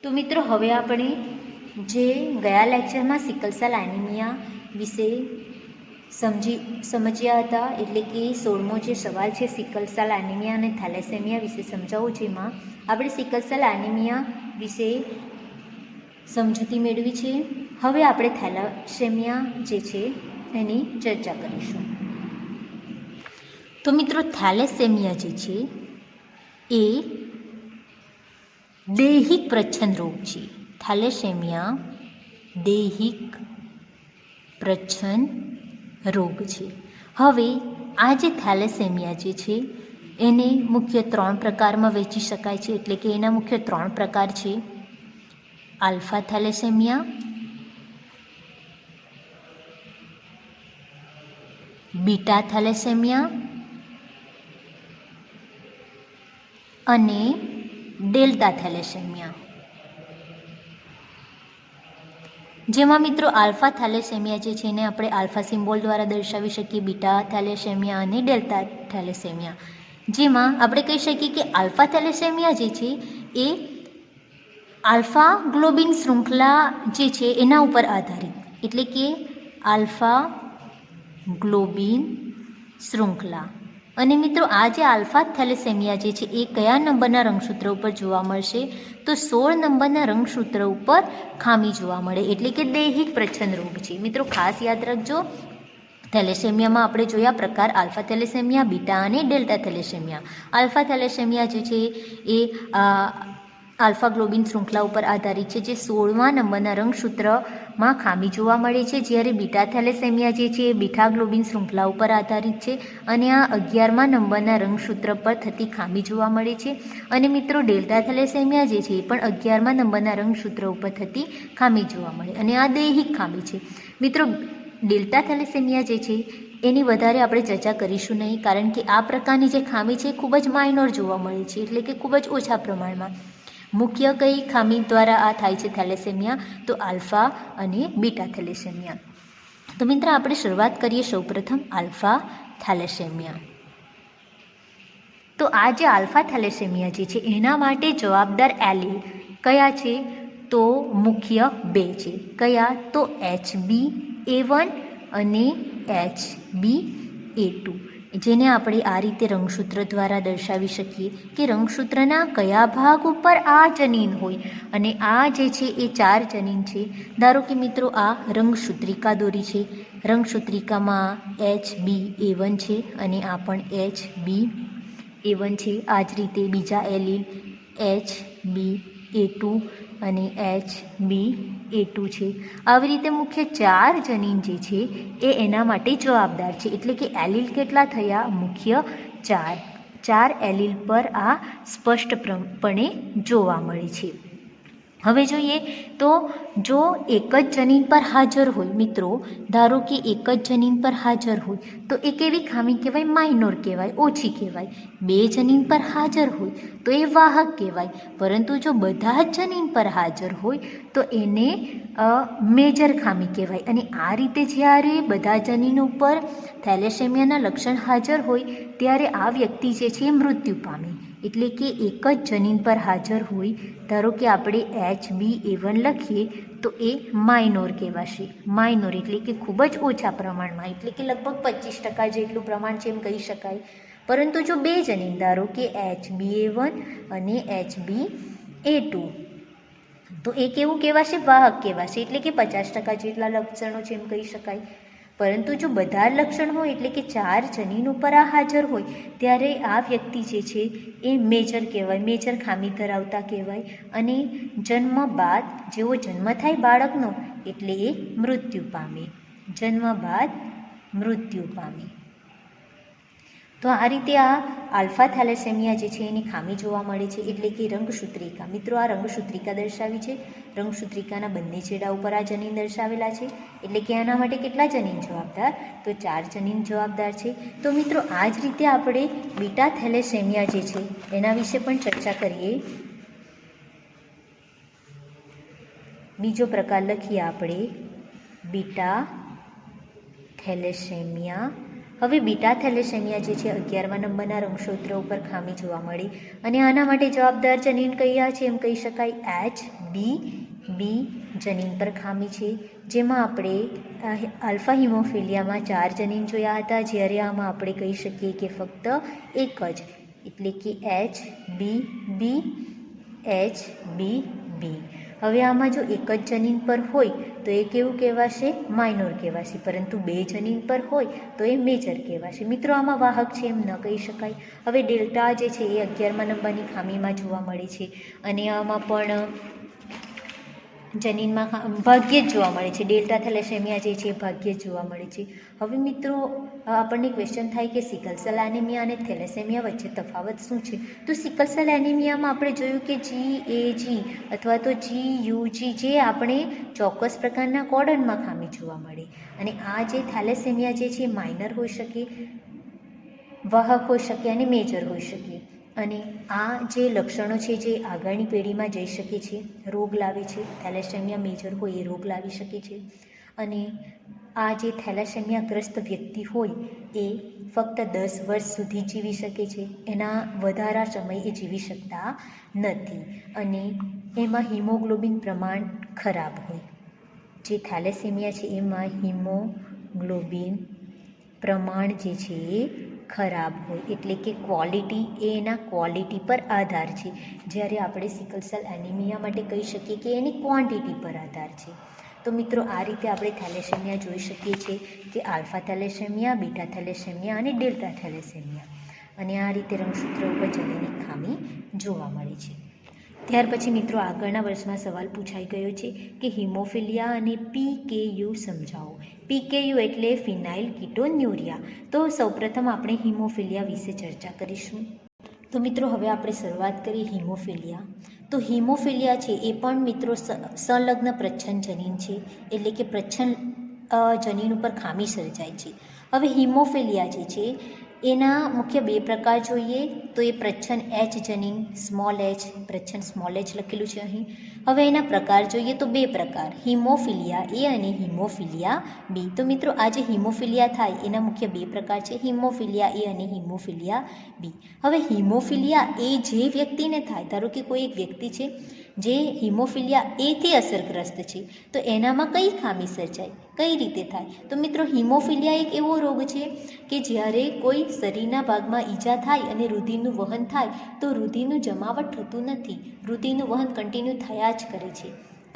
તો મિત્રો હવે આપણે જે ગયા લેક્ચરમાં સિકલ સેલ એનિમિયા વિશે સમજ્યા હતા, એટલે કે 16મો જે સવાલ છે સિકલ સેલ એનિમિયા અને થેલેસેમિયા વિશે સમજાવું, જેમાં આપણે સિકલ સેલ એનિમિયા વિશે સમજૂતી મેળવી છે. હવે આપણે થેલેસેમિયા જે છે એની ચર્ચા કરીશું. તો મિત્રો થેલેસેમિયા જે છે એ દૈહિક પ્રચ્છન્ન રોગ છે. થેલેસેમિયા દૈહિક પ્રચ્છન્ન રોગ છે. હવે આ જે થેલેસેમિયા જે છે એને મુખ્ય 3 પ્રકારમાં વહેંચી શકાય છે, એટલે કે એના મુખ્ય 3 પ્રકાર છે: આલ્ફા થેલેસેમિયા, બીટા થેલેસેમિયા અને ડેલ્ટા થેલેસેમિયા. જેમાં મિત્રો આલ્ફા થેલેસેમિયા જે છે એને આપણે આલ્ફા સિમ્બોલ દ્વારા દર્શાવી શકીએ, બીટા થેલેસેમિયા અને ડેલ્ટા થેલેસેમિયા. જેમાં આપણે કહી શકીએ કે આલ્ફા થેલેસેમિયા જે છે એ આલ્ફા ગ્લોબિન શૃંખલા જે છે એના ઉપર આધારિત, એટલે કે આલ્ફા ગ્લોબિન શૃંખલા. અને મિત્રો આ જે આલ્ફા થેલેસેમિયા જે છે એ કયા નંબરના રંગસૂત્ર ઉપર જોવા મળશે? તો 16 નંબરના રંગસૂત્ર ઉપર ખામી જોવા મળે, એટલે કે દૈહિક પ્રચ્છન્ન રોગ છે. મિત્રો ખાસ યાદ રાખજો, થેલેસેમિયામાં આપણે જોયા પ્રકાર આલ્ફા થેલેસેમિયા, બીટા અને ડેલ્ટા થેલેસેમિયા. આલ્ફા થેલેસેમિયા જે છે એ આલ્ફા ગ્લોબિન શૃંખલા ઉપર આધારિત છે, જે 16મા નંબરના રંગસૂત્રમાં ખામી જોવા મળે છે. જ્યારે બીટા થેલેસેમિયા જે છે એ બીટા ગ્લોબિન શૃંખલા ઉપર આધારિત છે અને આ 11મા નંબરના રંગસૂત્ર પર થતી ખામી જોવા મળે છે. અને મિત્રો ડેલ્ટા થેલેસેમિયા જે છે એ પણ 11મા નંબરના રંગસૂત્ર ઉપર થતી ખામી જોવા મળે, અને આ દૈહિક ખામી છે. મિત્રો ડેલ્ટા થેલેસેમિયા જે છે એની વધારે આપણે ચર્ચા કરીશું નહીં, કારણ કે આ પ્રકારની જે ખામી છે એ ખૂબ જ માઇનોર જોવા મળે છે, એટલે કે ખૂબ જ ઓછા પ્રમાણમાં. મુખ્ય કઈ ખામી દ્વારા આ થાય છે થેલેસેમિયા? તો આલ્ફા અને બીટા થેલેસેમિયા. તો મિત્રો આપણે શરૂઆત કરીએ સૌપ્રથમ આલ્ફા થેલેસેમિયા. તો આ જે આલ્ફા થેલેસેમિયા જે છે એના માટે જવાબદાર એલીલ કયા છે? તો મુખ્ય 2 છે. કયા? તો HbA1 અને HbA2, જેને આપણે આ રીતે રંગસૂત્ર દ્વારા દર્શાવી શકીએ કે રંગસૂત્રના કયા ભાગ ઉપર આ જનીન હોય, અને આ જે છે એ 4 જનીન છે. ધારો કે મિત્રો આ રંગસૂત્રિકા દોરી છે, રંગસૂત્રિકામાં HbA1 છે અને આ પણ HbA1 છે. આ જ રીતે બીજા એલીલ HbA2 અને HbA2 છે. આવી રીતે મુખ્ય 4 જનીન જે છે એ એના માટે જવાબદાર છે, એટલે કે એલીલ કેટલા થયા? મુખ્ય 4 એલીલ પર આ સ્પષ્ટપણે જોવા મળે છે. હવે જોઈએ તો જો એક જ જનીન પર હાજર હોય, મિત્રો ધારો કે એક જ જનીન પર હાજર હોય તો એ કેવી ખામી કહેવાય? માઇનોર કહેવાય, ઓછી કહેવાય. 2 જનીન પર હાજર હોય તો એ વાહક કહેવાય. પરંતુ જો બધા જ જનીન પર હાજર હોય તો એને મેજર ખામી કહેવાય. અને આ રીતે જ્યારે બધા જનીન ઉપર થેલેસેમિયાના લક્ષણ હાજર હોય ત્યારે આ વ્યક્તિ જે છે એ મૃત્યુ પામે, એટલે કે એક જ જનીન પર હાજર હોય. ધારો કે આપણે HbA1 લખીએ તો એ માઇનોર કહેવાશે. માઇનોર એટલે કે ખૂબ જ ઓછા પ્રમાણમાં, એટલે કે લગભગ 25% જેટલું પ્રમાણ છે એમ કહી શકાય. પરંતુ જો 2 જનીન ધારો કે HbA1 અને HbA2 તો એ કેવું કહેવાશે? વાહક કહેવાશે, એટલે કે 50% જેટલા લક્ષણો છે એમ કહી શકાય. પરંતુ જો બધા લક્ષણ હોય, એટલે કે 4 જનીન ઉપર આ હાજર હોય, ત્યારે આ વ્યક્તિ જે છે એ મેજર કહેવાય, મેજર ખામી ધરાવતા કહેવાય. અને જન્મ બાદ જેવો જન્મ થાય બાળકનો એટલે એ મૃત્યુ પામે, જન્મ બાદ મૃત્યુ પામે. તો આ રીતે આ આલ્ફા થેલેસેમિયા જે છે એની ખામી જોવા મળે છે, એટલે કે રંગસૂત્રિકા. મિત્રો આ રંગસૂત્રિકા દર્શાવી છે, રંગસૂત્રિકાના બંને છેડા ઉપર આ જનીન દર્શાવેલા છે, એટલે કે આના માટે કેટલા જનીન જવાબદાર? તો 4 જનીન જવાબદાર છે. તો મિત્રો આ જ રીતે આપણે બીટા થેલેસેમિયા જે છે એના વિશે પણ ચર્ચા કરીએ. બીજો પ્રકાર લખીએ આપણે બીટા થેલેસેમિયા. હવે બીટા થેલેસેમિયા જે છે 11મા નંબરના રંગસૂત્ર ઉપર ખામી જોવા મળી અને આના માટે જવાબદાર જનીન કયા છે એમ કહી શકાય HBB જનીન પર ખામી છે, જેમાં આપણે આલ્ફા હિમોફિલિયામાં 4 જનીન જોયા હતા, જ્યારે આમાં આપણે કહી શકીએ કે ફક્ત એક જ, એટલે કે HBB. હવે આમાં જો એક જ જનીન પર હોય તો એ કેવું કહેવાશે? માઇનોર કહેવાશે, પરંતુ 2 જનીન પર હોય તો એ મેજર કહેવાશે. મિત્રો આમાં વાહક છે એમ ન કહી શકાય. હવે ડેલ્ટા જે છે એ 11મા નંબરની ખામીમાં જોવા મળે છે અને આમાં પણ જનીનમાં ભાગ્યે જ જોવા મળે છે. ડેલ્ટા થેલેસેમિયા જે છે એ ભાગ્યે જ જોવા મળે છે. હવે મિત્રો આપણને ક્વેશ્ચન થાય કે સિકલ સેલ એનિમિયા અને થેલેસેમિયા વચ્ચે તફાવત શું છે? તો સિકલ સેલ એનિમિયામાં આપણે જોયું કે GAG અથવા તો GUG જે આપણે ચોક્કસ પ્રકારના કોડનમાં ખામી જોવા મળે, અને આ જે થેલેસેમિયા જે છે માઇનર હોઈ શકે, વાહક હોઈ શકે અને મેજર હોઈ શકે. અને આ જે લક્ષણો છે જે આગળની પેઢીમાં જઈ શકે છે, રોગ લાવે છે. થેલેસેમિયા મેજર હોય એ રોગ લાવી શકે છે, અને આ જે થેલેસેમિયાગ્રસ્ત વ્યક્તિ હોય એ ફક્ત 10 વર્ષ સુધી જીવી શકે છે, એના વધારા સમય એ જીવી શકતા નથી, અને એમાં હિમોગ્લોબિન પ્રમાણ ખરાબ હોય. જે થેલેસેમિયા છે એમાં હિમોગ્લોબિન પ્રમાણ જે છે એ ખરાબ હોય, એટલે કે ક્વોલિટી એના ક્વોલિટી પર આધાર છે, જ્યારે આપણે સિકલ સેલ એનિમિયા માટે કહી શકીએ કે એની ક્વોન્ટિટી પર આધાર છે. તો મિત્રો આ રીતે આપણે થેલેસેમિયા જોઈ શકીએ છીએ કે આલ્ફા થેલેસેમિયા, બીટા થેલેસેમિયા અને ડેલ્ટા થેલેસેમિયા, અને આ રીતે રંગસૂત્ર ઉપર જનીનિક ખામી જોવા મળે છે. ત્યાર પછી મિત્રો આગળના વર્ષમાં સવાલ પૂછાઈ ગયો છે કે હિમોફિલિયા અને PKU સમજાવો. PKU એટલે ફિનાઇલ કીટોન્યુરિયા. તો સૌપ્રથમ આપણે હિમોફિલિયા વિશે ચર્ચા કરીશું. તો મિત્રો હવે આપણે શરૂઆત કરીએ હિમોફિલિયા. તો હિમોફિલિયા છે એ પણ મિત્રો સંલગ્ન પ્રચ્છન્ન જનીન છે, એટલે કે પ્રચ્છન્ન જનીન ઉપર ખામી સર્જાય છે. હવે હિમોફિલિયા જે છે એના મુખ્ય 2 પ્રકાર જોઈએ તો એ પ્રચ્છન્ન H જનીન, સ્મોલ h, પ્રચ્છન્ન સ્મોલ h લખેલું છે અહીં. હવે એના પ્રકાર જોઈએ તો 2 પ્રકાર, હિમોફિલિયા A અને હિમોફિલિયા B. તો મિત્રો આ જે હિમોફિલિયા થાય એના મુખ્ય 2 પ્રકાર છે, હિમોફિલિયા A અને હિમોફિલિયા B. હવે હિમોફિલિયા A જે વ્યક્તિને થાય, ધારો કે કોઈ એક વ્યક્તિ છે જે હિમોફિલિયા Aથી અસરગ્રસ્ત છે, તો એનામાં કઈ ખામી સર્જાય, કઈ રીતે થાય? તો મિત્રો હિમોફિલિયા એક એવો રોગ છે કે જ્યારે કોઈ શરીરના ભાગમાં ઈજા થાય અને રુધિરનું વહન થાય તો રુધિરનું જમાવટ થતું નથી, રુધિરનું વહન કન્ટિન્યુ થયા જ કરે છે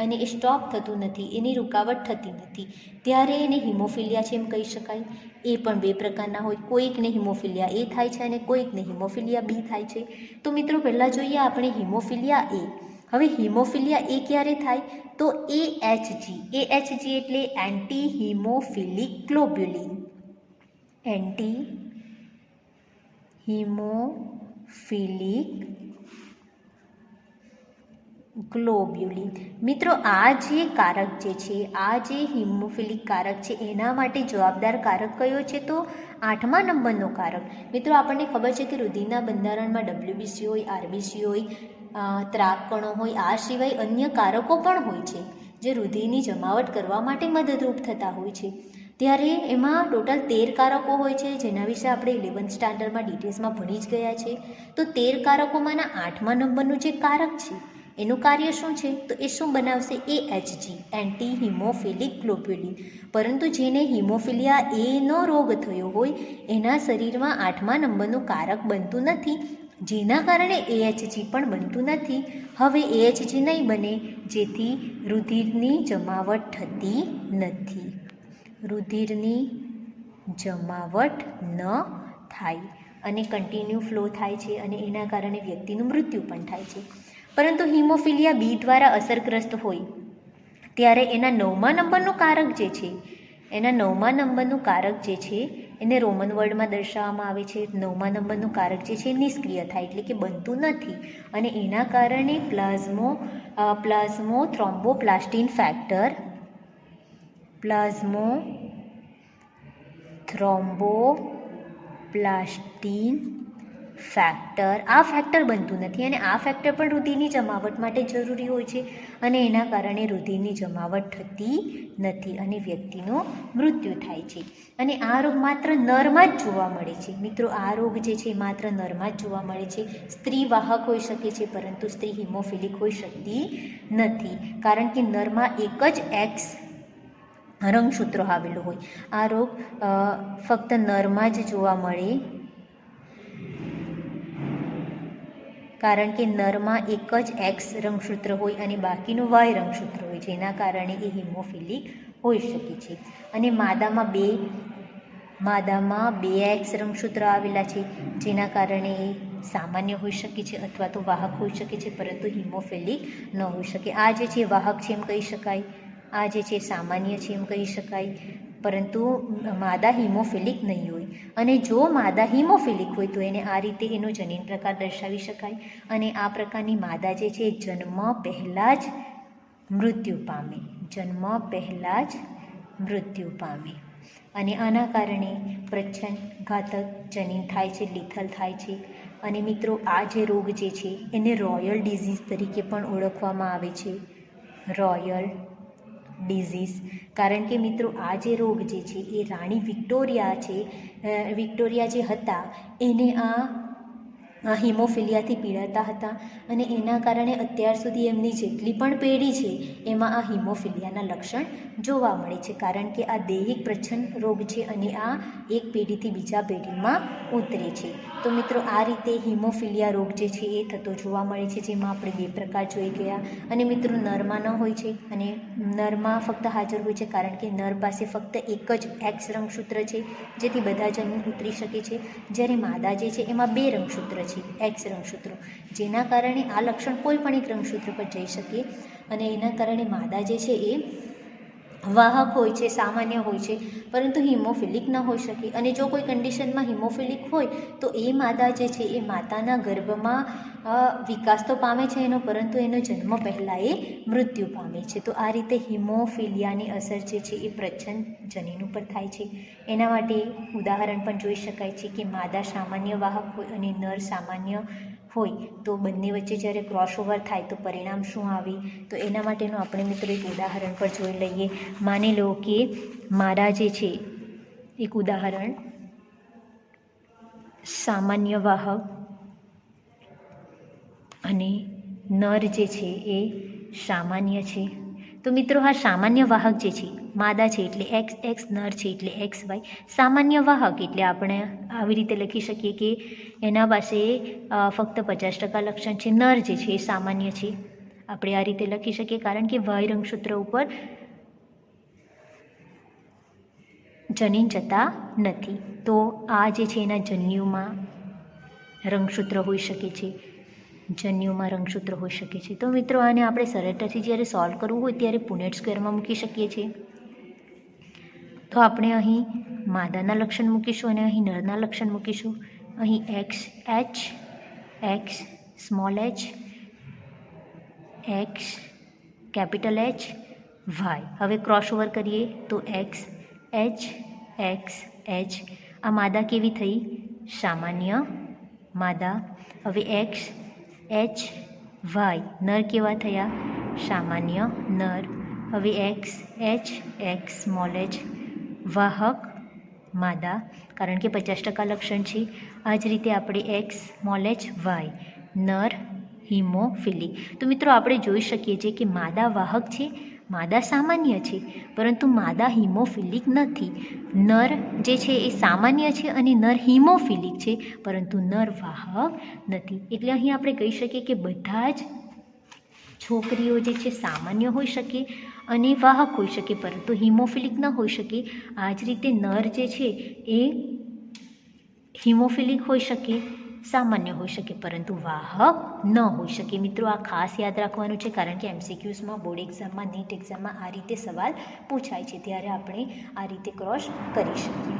અને એ સ્ટોપ થતું નથી, એની રૂકાવટ થતી નથી, ત્યારે એને હિમોફિલિયા છે એમ કહી શકાય. એ પણ 2 પ્રકારના હોય, કોઈકને હિમોફિલિયા A થાય છે અને કોઈકને હિમોફિલિયા B થાય છે. તો મિત્રો પહેલાં જોઈએ આપણે હિમોફિલિયા A. હવે હિમોફિલિયા A ક્યારે થાય? તો AHG એટલે એન્ટી હિમોફિલિક ગ્લોબ્યુલિન, એન્ટી હિમોફિલિક ગ્લોબ્યુલિન. મિત્રો આ જે કારક જે છે, આ જે હિમોફિલિક કારક છે એના માટે જવાબદાર કારક કયો છે? તો 8મા નંબરનો કારક. મિત્રો આપણને ખબર છે કે રુધિરના બંધારણમાં WBC હોય, RBC હોય, ત્રાકકણો હોય, આ સિવાય અન્ય કારકો પણ હોય છે જે રુધિરની જમાવટ કરવા માટે મદદરૂપ થતા હોય છે. ત્યારે એમાં ટોટલ 13 કારકો હોય છે, જેના વિશે આપણે 11th સ્ટાન્ડર્ડમાં ડિટેલ્સમાં ભણી જ ગયા છે. તો 13 કારકોમાંના 8મા નંબરનું જે કારક છે એનું કાર્ય શું છે? તો એ શું બનાવશે? AHG, anti haemophilic globulin. પરંતુ જેને હિમોફિલિયા Aનો રોગ થયો હોય એના શરીરમાં 8મા નંબરનું કારક બનતું નથી, જેના કારણે AHG પણ બનતું નથી. હવે AHG નહીં બને, જેથી રુધિરની જમાવટ થતી નથી, રુધિરની જમાવટ ન થાય અને કન્ટિન્યુ ફ્લો થાય છે, અને એના કારણે વ્યક્તિનું મૃત્યુ પણ થાય છે. પરંતુ હિમોફિલિયા B દ્વારા અસરગ્રસ્ત હોય ત્યારે એના 9મા નંબરનું કારક જે છે, એના 9મા નંબરનું કારક જે છે એને રોમન વર્ડમાં દર્શાવવામાં આવે છે. 9મા નંબરનું કારક જે છે નિષ્ક્રિય થાય, એટલે કે બનતું નથી, અને એના કારણે પ્લાઝ્મો થ્રોમ્બોપ્લાસ્ટિન ફેક્ટર, પ્લાઝ્મો થ્રોમ્બોપ્લાસ્ટિન ફેક્ટર. આ ફેક્ટર બનતું નથી અને આ ફેક્ટર પણ રુધિરની જમાવટ માટે જરૂરી હોય છે અને એના કારણે રુધિરની જમાવટ થતી નથી અને વ્યક્તિનું મૃત્યુ થાય છે. અને આ રોગ માત્ર નરમાં જ જોવા મળે છે. મિત્રો, આ રોગ જે છે માત્ર નરમાં જ જોવા મળે છે. સ્ત્રી વાહક હોઈ શકે છે પરંતુ સ્ત્રી હિમોફિલિક હોઈ શકતી નથી, કારણ કે નરમાં એક જ એક્સ રંગસૂત્ર આવેલું હોય. આ રોગ ફક્ત નરમાં જ જોવા મળે, કારણ કે નરમાં એક જ એક્સ રંગસૂત્ર હોય અને બાકીનું વાય રંગસૂત્ર હોય, જેના કારણે એ હિમોફિલિક હોઈ શકે છે. અને માદામાં બે એક્સ રંગસૂત્ર આવેલા છે, જેના કારણે એ સામાન્ય હોઈ શકે છે અથવા તો વાહક હોઈ શકે છે, પરંતુ હિમોફિલિક ન હોઈ શકે. આ જે છે વાહક છે એમ કહી શકાય, આ જે છે સામાન્ય છે એમ કહી શકાય, પરંતુ માદા હિમોફિલિક નહીં હોય. અને જો માદા હિમોફિલિક હોય તો એને આ રીતે એનો જનીન પ્રકાર દર્શાવી શકાય. અને આ પ્રકારની માદા જે છે જન્મ પહેલાં જ મૃત્યુ પામે, જન્મ પહેલાં જ મૃત્યુ પામે. અને આના કારણે પ્રચ્છન્નઘાતક જનીન થાય છે, લિથલ થાય છે. અને મિત્રો, આ જે રોગ જે છે એને રોયલ ડિઝીઝ તરીકે પણ ઓળખવામાં આવે છે, રોયલ ડિઝીઝ. કારણ કે મિત્રો, આ જે રોગ જે છે એ રાણી વિક્ટોરિયા જે હતા એને આ હિમોફિલિયાથી પીડાતા હતા અને એના કારણે અત્યાર સુધી એમની જેટલી પણ પેઢી છે એમાં આ હિમોફિલિયાના લક્ષણ જોવા મળે છે, કારણ કે આ દૈહિક પ્રચ્છન્ન રોગ છે અને આ એક પેઢીથી બીજા પેઢીમાં ઉતરે છે. તો મિત્રો, આ રીતે હિમોફિલિયા રોગ જે છે એ થતો જોવા મળે છે, જેમાં આપણે બે પ્રકાર જોઈ ગયા. અને મિત્રો, નરમાં ન હોય છે અને નરમાં ફક્ત હાજર હોય છે કારણ કે નર પાસે ફક્ત એક જ એક્સ રંગસૂત્ર છે, જેથી બધા જનીન ઉતરી શકે છે. જ્યારે માદા જે છે એમાં બે રંગસૂત્ર છે, એક્સ રંગસૂત્રો, જેના કારણે આ લક્ષણ કોઈ પણ એક રંગસૂત્ર પર જઈ શકે અને એના કારણે માદા જે છે એ વાહક હોય છે, સામાન્ય હોય છે, પરંતુ હિમોફિલિક ન હોઈ શકે. અને જો કોઈ કન્ડિશનમાં હિમોફિલિક હોય તો એ માદા જે છે એ માતાના ગર્ભમાં વિકાસ તો પામે છે એનો, પરંતુ એનો જન્મ પહેલાં એ મૃત્યુ પામે છે. તો આ રીતે હિમોફિલિયાની અસર જે છે એ પ્રચ્છન્ન જનીન ઉપર થાય છે. એના માટે ઉદાહરણ પણ જોઈ શકાય છે કે માદા સામાન્ય વાહક હોય અને નર સામાન્ય હોય તો બંને વચ્ચે જ્યારે ક્રોસઓવર થાય તો પરિણામ શું આવે, તો એના માટેનું આપણે મિત્રો એક ઉદાહરણ પર જોઈ લઈએ. માની લો કે માદા જે છે, એક ઉદાહરણ, સામાન્ય વાહક અને નર જે છે એ સામાન્ય છે. તો મિત્રો, આ સામાન્ય વાહક જે છે માદા છે એટલે એક્સ એક્સ, નર છે એટલે એક્સ વાય. સામાન્ય વાહક એટલે આપણે આવી રીતે લખી શકીએ કે એના પાસે ફક્ત 50% લક્ષણ છે. નર જે છે એ સામાન્ય છે, આપણે આ રીતે લખી શકીએ કારણ કે વાય રંગસૂત્ર ઉપર જનીન જતા નથી. તો આ જે છે એના જન્યુમાં રંગસૂત્ર હોઈ શકે છે, જન્યુમાં રંગસૂત્ર હોઈ શકે છે. તો મિત્રો, આને આપણે સરળતાથી જ્યારે સોલ્વ કરવું હોય ત્યારે પુનેટ સ્ક્વેરમાં મૂકી શકીએ છીએ. તો આપણે અહીં માદાના લક્ષણ મૂકીશું અને અહીં નરના લક્ષણ મૂકીશું. અહીં X H, X small H, X capital H, Y. હવે ક્રોસઓવર કરીએ તો એક્સ એચ, એક્સ એચ. આ માદા કેવી થઈ? સામાન્ય માદા. હવે એક્સ એચ વાય, નર કેવા થયા? સામાન્ય નર. હવે x H, X small H, વાહક માદા, કારણ કે 50% લક્ષણ છે. આ જ રીતે આપણે એક્સ સ્મોલ એચ વાય, નર હિમોફિલિક. તો મિત્રો, આપણે જોઈ શકીએ છીએ કે માદા વાહક છે, માદા સામાન્ય છે, પરંતુ માદા હિમોફિલિક નથી. નર જે છે એ સામાન્ય છે અને નર હિમોફિલિક છે, પરંતુ નર વાહક નથી. એટલે અહીં આપણે કહી શકીએ કે બધા જ છોકરીઓ જે છે સામાન્ય હોઈ શકે અને વાહક હોઈ શકે, પરંતુ હિમોફિલિક ન હોઈ શકે. આ જ રીતે નર જે છે એ હિમોફિલિક હોઈ શકે, સામાન્ય હોઈ શકે, પરંતુ વાહક ન હોઈ શકે. મિત્રો, આ ખાસ યાદ રાખવાનું છે કારણ કે MCQsમાં, બોર્ડ એક્ઝામમાં, નીટ એક્ઝામમાં આ રીતે સવાલ પૂછાય છે, ત્યારે આપણે આ રીતે ક્રોસ કરી શકીએ.